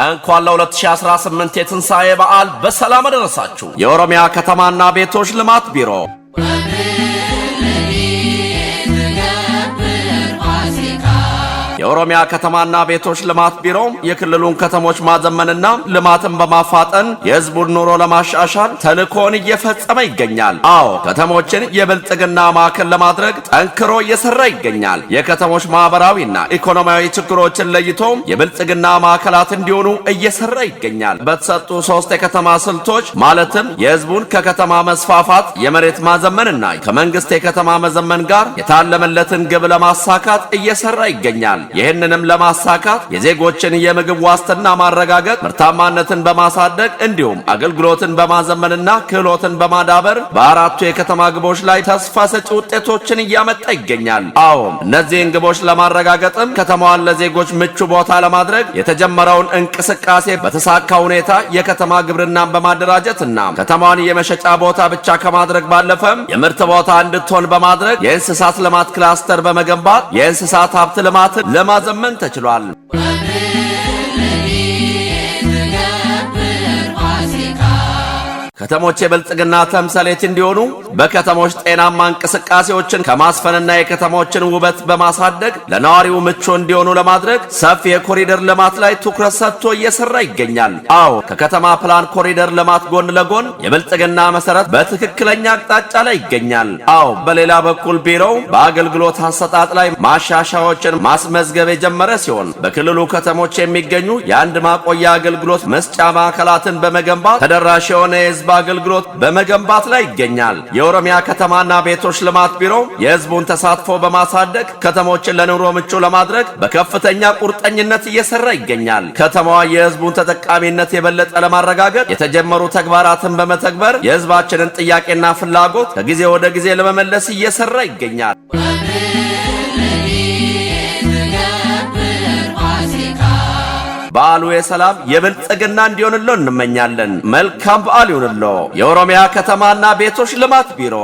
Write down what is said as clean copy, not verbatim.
እንኳን ለ2018 የትንሳኤ በዓል በሰላም አደረሳችሁ። የኦሮሚያ ከተማና ቤቶች ልማት ቢሮ የኦሮሚያ ከተማና ቤቶች ልማት ቢሮ የክልሉን ከተሞች ማዘመንና ልማትን በማፋጠን የህዝቡን ኑሮ ለማሻሻል ተልእኮን እየፈጸመ ይገኛል። አዎ ከተሞችን የብልጽግና ማዕከል ለማድረግ ጠንክሮ እየሰራ ይገኛል። የከተሞች ማህበራዊና ኢኮኖሚያዊ ችግሮችን ለይቶ የብልጽግና ማዕከላት እንዲሆኑ እየሰራ ይገኛል። በተሰጡ 3 የከተማ ስልቶች ማለትም የህዝቡን ከከተማ መስፋፋት፣ የመሬት ማዘመንና ከመንግስት የከተማ መዘመን ጋር የታለመለትን ግብ ለማሳካት እየሰራ ይገኛል። ይህንንም ለማሳካት የዜጎችን የምግብ ዋስትና ማረጋገጥ፣ ምርታማነትን በማሳደግ እንዲሁም አገልግሎትን በማዘመንና ክህሎትን በማዳበር በአራቱ የከተማ ግቦች ላይ ተስፋ ሰጪ ውጤቶችን እያመጣ ይገኛል። አዎ እነዚህን ግቦች ለማረጋገጥም ከተማዋን ለዜጎች ምቹ ቦታ ለማድረግ የተጀመረውን እንቅስቃሴ በተሳካ ሁኔታ የከተማ ግብርናን በማደራጀትና ከተማዋን የመሸጫ ቦታ ብቻ ከማድረግ ባለፈም የምርት ቦታ እንድትሆን በማድረግ የእንስሳት ልማት ክላስተር በመገንባት የእንስሳት ሀብት ልማትን ለማዘመን ተችሏል። ከተሞች የብልጽግና ተምሳሌት እንዲሆኑ በከተሞች ጤናማ እንቅስቃሴዎችን ከማስፈንና የከተሞችን ውበት በማሳደግ ለነዋሪው ምቹ እንዲሆኑ ለማድረግ ሰፊ የኮሪደር ልማት ላይ ትኩረት ሰጥቶ እየሰራ ይገኛል። አዎ ከከተማ ፕላን ኮሪደር ልማት ጎን ለጎን የብልጽግና መሰረት በትክክለኛ አቅጣጫ ላይ ይገኛል። አዎ በሌላ በኩል ቢሮው በአገልግሎት አሰጣጥ ላይ ማሻሻያዎችን ማስመዝገብ የጀመረ ሲሆን በክልሉ ከተሞች የሚገኙ የአንድ ማቆያ አገልግሎት መስጫ ማዕከላትን በመገንባት ተደራሽ የሆነ የህዝብ አገልግሎት በመገንባት ላይ ይገኛል። የኦሮሚያ ከተማና ቤቶች ልማት ቢሮ የህዝቡን ተሳትፎ በማሳደግ ከተሞችን ለኑሮ ምቹ ለማድረግ በከፍተኛ ቁርጠኝነት እየሰራ ይገኛል። ከተማዋ የህዝቡን ተጠቃሚነት የበለጠ ለማረጋገጥ የተጀመሩ ተግባራትን በመተግበር የህዝባችንን ጥያቄና ፍላጎት ከጊዜ ወደ ጊዜ ለመመለስ እየሰራ ይገኛል። በዓሉ የሰላም የብልጽግና እንዲሆንልዎ እንመኛለን። መልካም በዓል ይሁንልዎ። የኦሮሚያ ከተማና ቤቶች ልማት ቢሮ